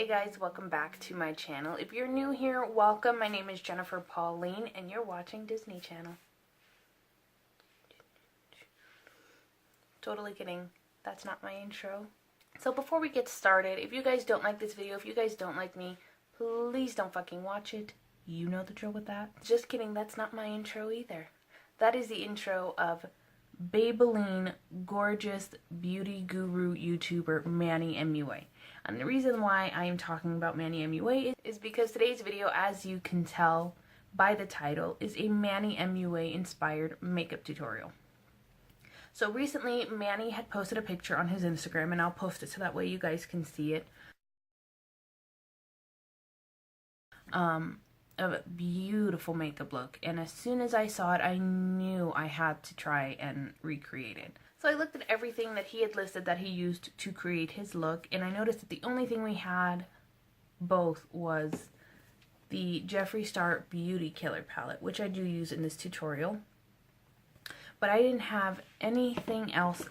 Hey guys, welcome back to my channel. If you're new here, welcome. My name is Jennifer Pauline and you're watching Disney Channel. Totally kidding. That's not my intro. So before we get started, if you guys don't like this video, if you guys don't like me, please don't fucking watch it. You know the drill with that. Just kidding, that's not my intro either. That is the intro of Maybelline gorgeous beauty guru YouTuber MANNY MUA. And the reason why I am talking about MANNY MUA is because today's video, as you can tell by the title, is a MANNY MUA inspired makeup tutorial. So recently MANNY had posted a picture on his Instagram, and I'll post it so that way you guys can see it, of a beautiful makeup look, and as soon as I saw it I knew I had to try and recreate it. So I looked at everything that he had listed that he used to create his look, and I noticed that the only thing we had both was the Jeffree Star Beauty Killer palette, which I do use in this tutorial, but I didn't have anything else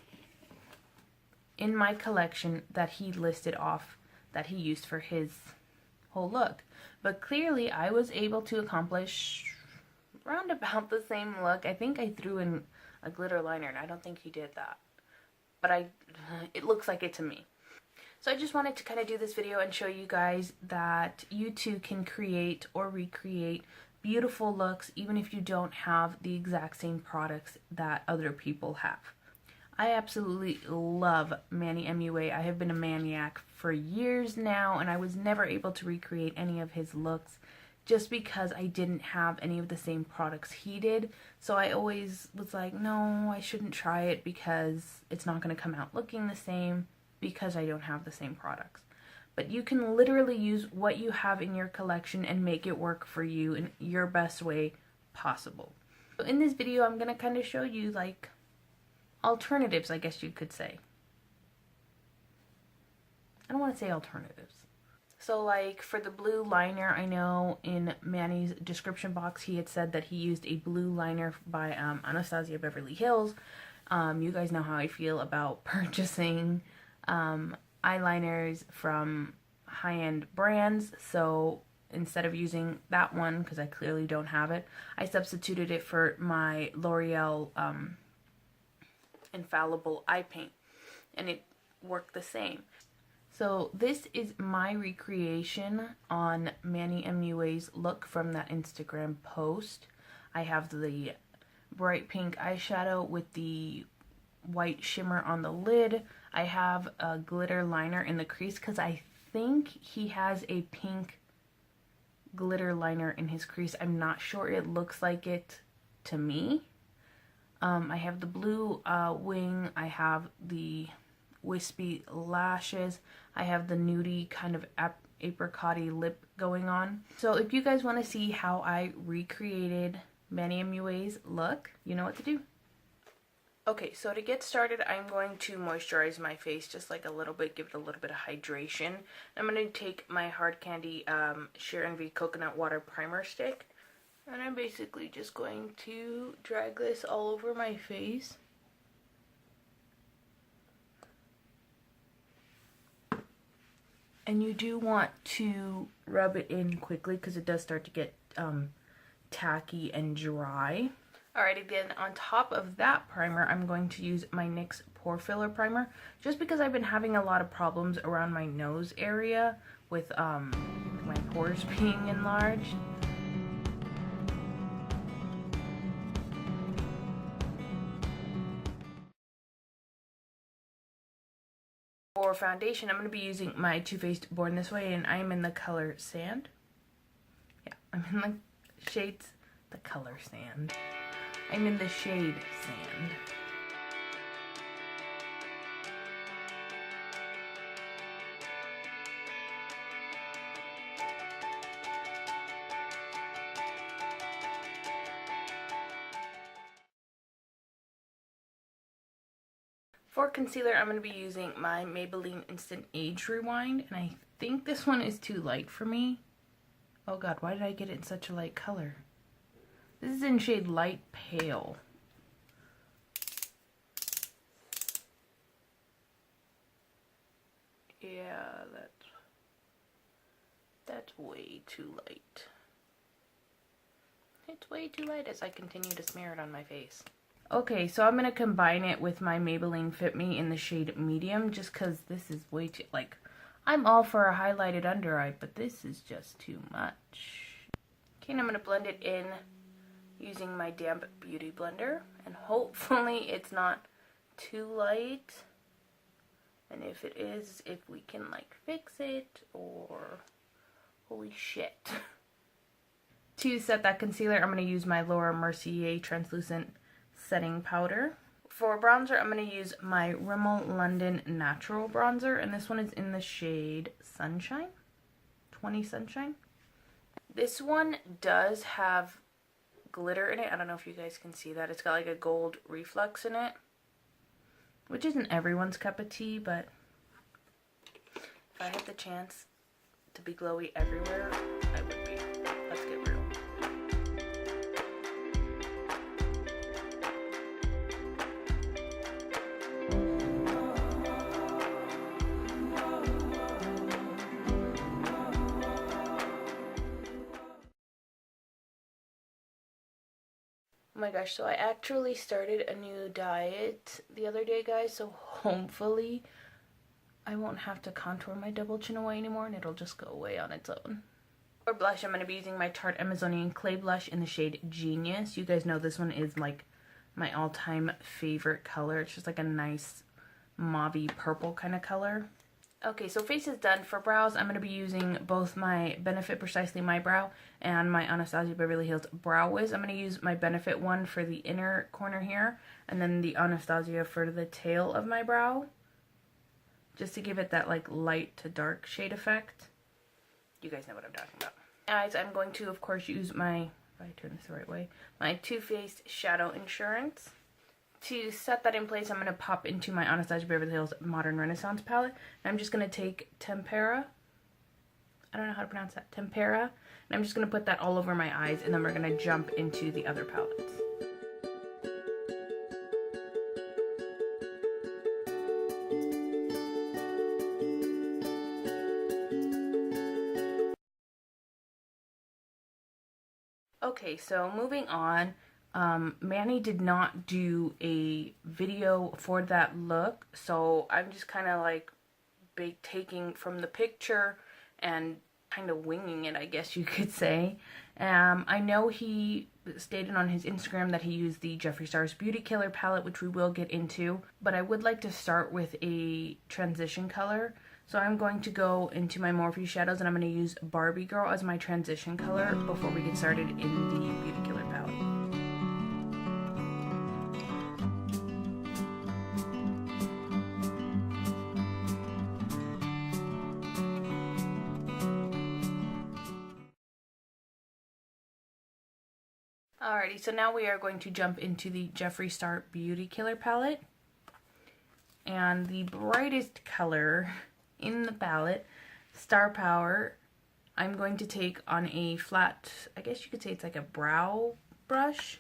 in my collection that he listed off that he used for his whole look. But clearly I was able to accomplish round about the same look. I think I threw in a glitter liner, and I don't think he did that, but it looks like it to me. So I just wanted to kind of do this video and show you guys that you too can create or recreate beautiful looks even if you don't have the exact same products that other people have. I absolutely love MANNY MUA. I have been a maniac for years now, and I was never able to recreate any of his looks just because I didn't have any of the same products he did. So I always was like, no, I shouldn't try it because it's not going to come out looking the same because I don't have the same products. But you can literally use what you have in your collection and make it work for you in your best way possible. So in this video, I'm going to kind of show you like alternatives, I guess you could say. I don't want to say alternatives. So like for the blue liner, I know in Manny's description box he had said that he used a blue liner by Anastasia Beverly Hills. You guys know how I feel about purchasing eyeliners from high-end brands, so instead of using that one, because I clearly don't have it, I substituted it for my L'Oreal Infallible eye paint, and it worked the same. So this is my recreation on MANNY MUA's look from that Instagram post. I have the bright pink eyeshadow with the white shimmer on the lid. I have a glitter liner in the crease because I think he has a pink glitter liner in his crease. I'm not sure, it looks like it to me. I have the blue wing, I have the wispy lashes, I have the nudie kind of apricot-y lip going on. So if you guys want to see how I recreated MANNY MUA's look, you know what to do. Okay, so to get started, I'm going to moisturize my face just like a little bit, give it a little bit of hydration. I'm going to take my Hard Candy Sheer Envy Coconut Water Primer Stick, and I'm basically just going to drag this all over my face. And you do want to rub it in quickly because it does start to get tacky and dry. Alrighty, then on top of that primer, I'm going to use my NYX Pore Filler Primer, just because I've been having a lot of problems around my nose area with my pores being enlarged. For foundation, I'm going to be using my Too Faced Born This Way, and I'm in the color Sand. Yeah, I'm in the shades, the color Sand. I'm in the shade Sand. For concealer, I'm going to be using my Maybelline Instant Age Rewind, and I think this one is too light for me. Oh god, why did I get it in such a light color? This is in shade Light Pale. Yeah, that's That's way too light. It's way too light as I continue to smear it on my face. Okay, so I'm going to combine it with my Maybelline Fit Me in the shade Medium, just because this is way too, like, I'm all for a highlighted under eye, but this is just too much. Okay, and I'm going to blend it in using my damp beauty blender, and hopefully it's not too light. And if it is, if we can like fix it, or holy shit. To set that concealer, I'm going to use my Laura Mercier translucent setting powder. For bronzer, I'm going to use my Rimmel London Natural Bronzer, and this one is in the shade Sunshine, 20 Sunshine. This one does have glitter in it. I don't know if you guys can see that. It's got like a gold reflex in it, which isn't everyone's cup of tea, but if I had the chance to be glowy everywhere, I would be. Let's get real. Oh my gosh, so I actually started a new diet the other day, guys, so hopefully I won't have to contour my double chin away anymore and it'll just go away on its own. For blush, I'm going to be using my Tarte Amazonian Clay Blush in the shade Genius. You guys know this one is like my all-time favorite color. It's just like a nice mauvey purple kind of color. Okay, so face is done. For brows, I'm going to be using both my Benefit Precisely My Brow and my Anastasia Beverly Hills Brow Wiz. I'm going to use my Benefit one for the inner corner here, and then the Anastasia for the tail of my brow, just to give it that like light to dark shade effect. You guys know what I'm talking about. Eyes, I'm going to, of course, use my, if I turn this the right way, my Too Faced Shadow Insurance. To set that in place, I'm going to pop into my Anastasia Beverly Hills Modern Renaissance palette. And I'm just going to take Tempera. I don't know how to pronounce that. Tempera. And I'm just going to put that all over my eyes. And then we're going to jump into the other palettes. Okay, so moving on. Manny did not do a video for that look, so I'm just kind of like taking from the picture and kind of winging it, I guess you could say. I know he stated on his Instagram that he used the Jeffree Star's Beauty Killer palette, which we will get into, but I would like to start with a transition color. So I'm going to go into my Morphe shadows and I'm going to use Barbie Girl as my transition color before we get started in the Beauty Killer palette. Alrighty, so now we are going to jump into the Jeffree Star Beauty Killer palette. And the brightest color in the palette, Star Power, I'm going to take on a flat, I guess you could say it's like a brow brush.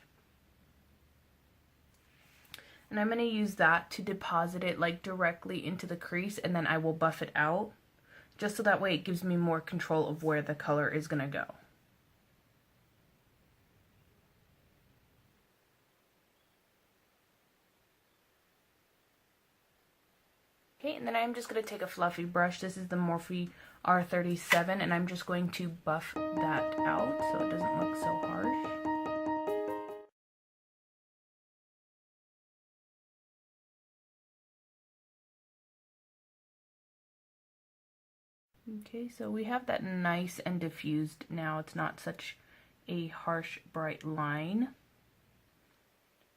And I'm going to use that to deposit it like directly into the crease, and then I will buff it out, just so that way it gives me more control of where the color is going to go. Okay, and then I'm just going to take a fluffy brush. This is the Morphe R37, and I'm just going to buff that out so it doesn't look so harsh. Okay, so we have that nice and diffused now. It's not such a harsh, bright line.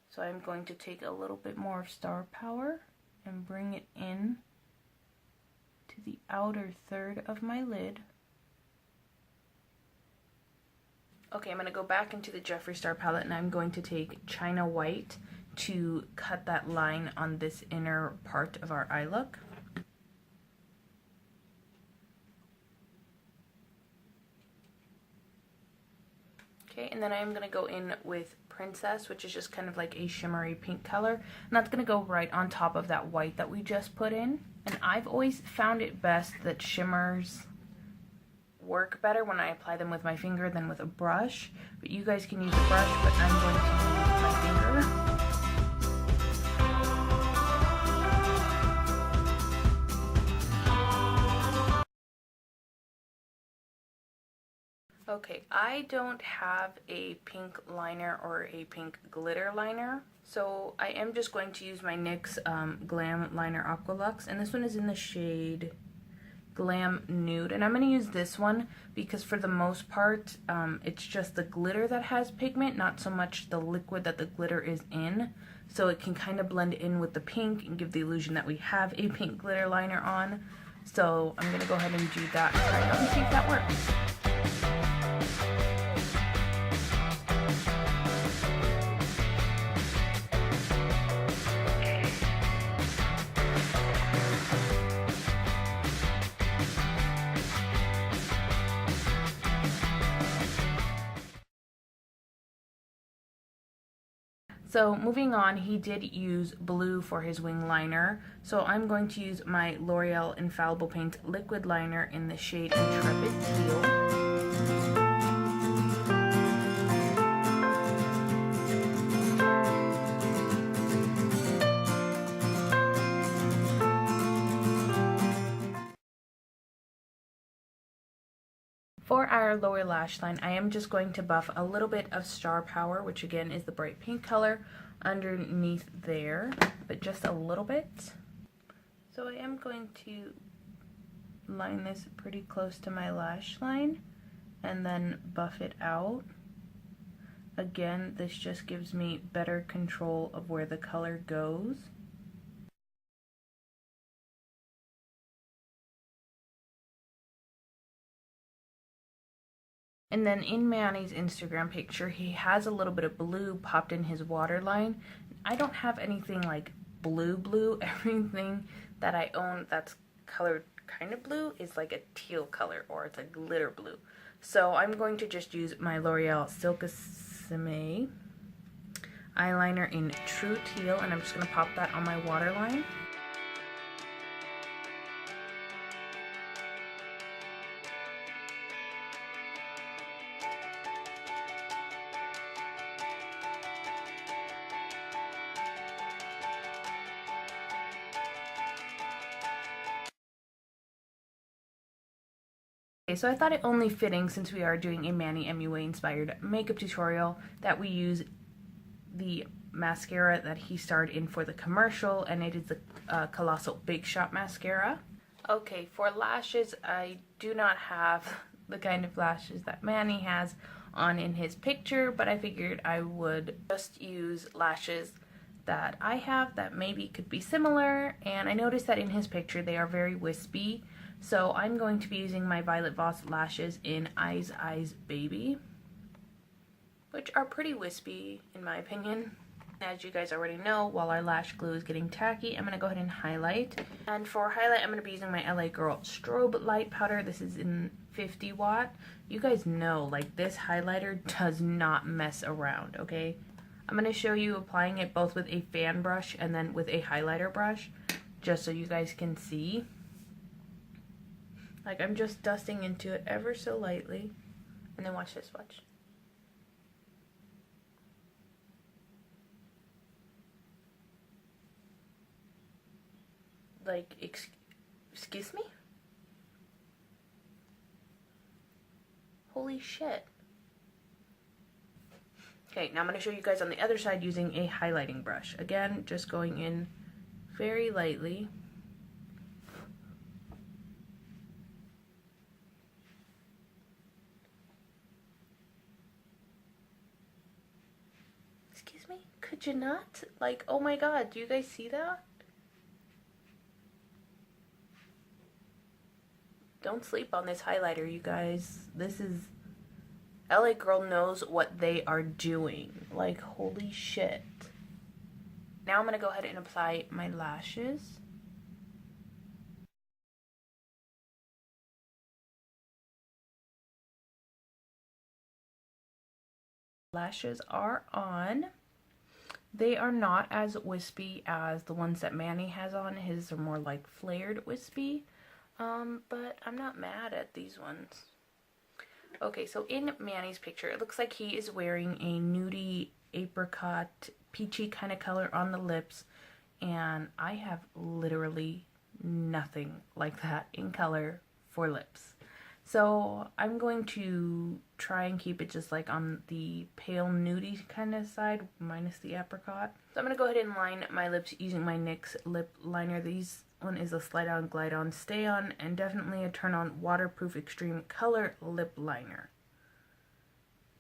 So I'm going to take a little bit more of Star Power and bring it in to the outer third of my lid. Okay, I'm going to go back into the Jeffree Star palette and I'm going to take China White to cut that line on this inner part of our eye look. Okay, and then I'm going to go in with Princess, which is just kind of like a shimmery pink color. And that's going to go right on top of that white that we just put in. And I've always found it best that shimmers work better when I apply them with my finger than with a brush. But you guys can use a brush, but I'm going to use my finger. Okay, I don't have a pink liner or a pink glitter liner, so I am just going to use my NYX Glam Liner Aqua Luxe, and this one is in the shade Glam Nude, and I'm going to use this one because for the most part, it's just the glitter that has pigment, not so much the liquid that the glitter is in, so it can kind of blend in with the pink and give the illusion that we have a pink glitter liner on. So I'm going to go ahead and do that and try it out and see if that works. So moving on, he did use blue for his wing liner. So I'm going to use my L'Oreal Infallible Paint liquid liner in the shade Intrepid Teal. For our lower lash line, I am just going to buff a little bit of Star Power, which again is the bright pink color, underneath there, but just a little bit. So I am going to line this pretty close to my lash line and then buff it out. Again, this just gives me better control of where the color goes. And then in Manny's Instagram picture, he has a little bit of blue popped in his waterline. I don't have anything like blue. Everything that I own that's colored kind of blue is like a teal color, or it's a glitter blue. So I'm going to just use my L'Oreal Silkissime eyeliner in True Teal, and I'm just going to pop that on my waterline. Okay, so I thought it only fitting, since we are doing a Manny MUA inspired makeup tutorial, that we use the mascara that he starred in for the commercial, and it is the Colossal Big Shot mascara. Okay, for lashes, I do not have the kind of lashes that Manny has on in his picture, but I figured I would just use lashes that I have that maybe could be similar, and I noticed that in his picture they are very wispy. So I'm going to be using my Violet Voss lashes in Eyes Baby, which are pretty wispy in my opinion. As you guys already know, while our lash glue is getting tacky, I'm going to go ahead and highlight. And for highlight, I'm going to be using my LA Girl Strobe Light Powder. This is in 50 watt. You guys know, like, this highlighter does not mess around, okay? I'm going to show you applying it both with a fan brush and then with a highlighter brush, just so you guys can see. Like, I'm just dusting into it ever so lightly. And then watch this, watch. Like, excuse me? Holy shit. Okay, now I'm going to show you guys on the other side using a highlighting brush. Again, just going in very lightly. Excuse me? Could you not? Like, oh my god, do you guys see that? Don't sleep on this highlighter, you guys. This is... LA Girl knows what they are doing. Like, holy shit. Now I'm going to go ahead and apply my lashes. Lashes are on. They are not as wispy as the ones that Manny has on. His are more like flared wispy. But I'm not mad at these ones. Okay, so in Manny's picture, it looks like he is wearing a nudie apricot peachy kind of color on the lips, and I have literally nothing like that in color for lips. So I'm going to try and keep it just like on the pale nudie kind of side, minus the apricot. So I'm going to go ahead and line my lips using my NYX lip liner. This one is a slide on, glide on, stay on, and definitely a turn on waterproof extreme color lip liner.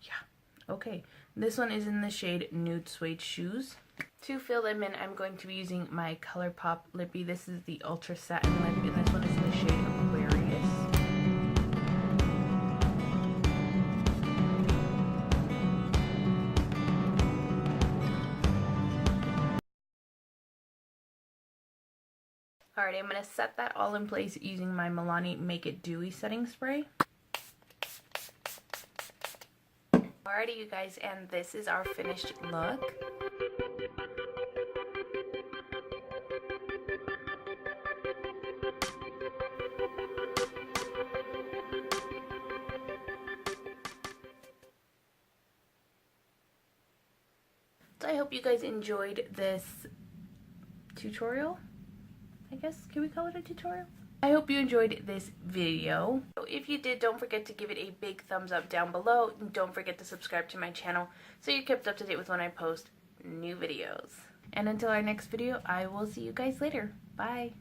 Yeah, okay. This one is in the shade Nude Suede Shoes. To fill them in, I'm going to be using my ColourPop Lippy. This is the Ultra Satin Lip, and this one is in the shade Aquarius. Alright, I'm going to set that all in place using my Milani Make It Dewy setting spray. Alrighty, you guys, and this is our finished look. So I hope you guys enjoyed this tutorial. I guess, can we call it a tutorial? I hope you enjoyed this video. So if you did, don't forget to give it a big thumbs up down below. And don't forget to subscribe to my channel so you're kept up to date with when I post new videos. And until our next video, I will see you guys later. Bye.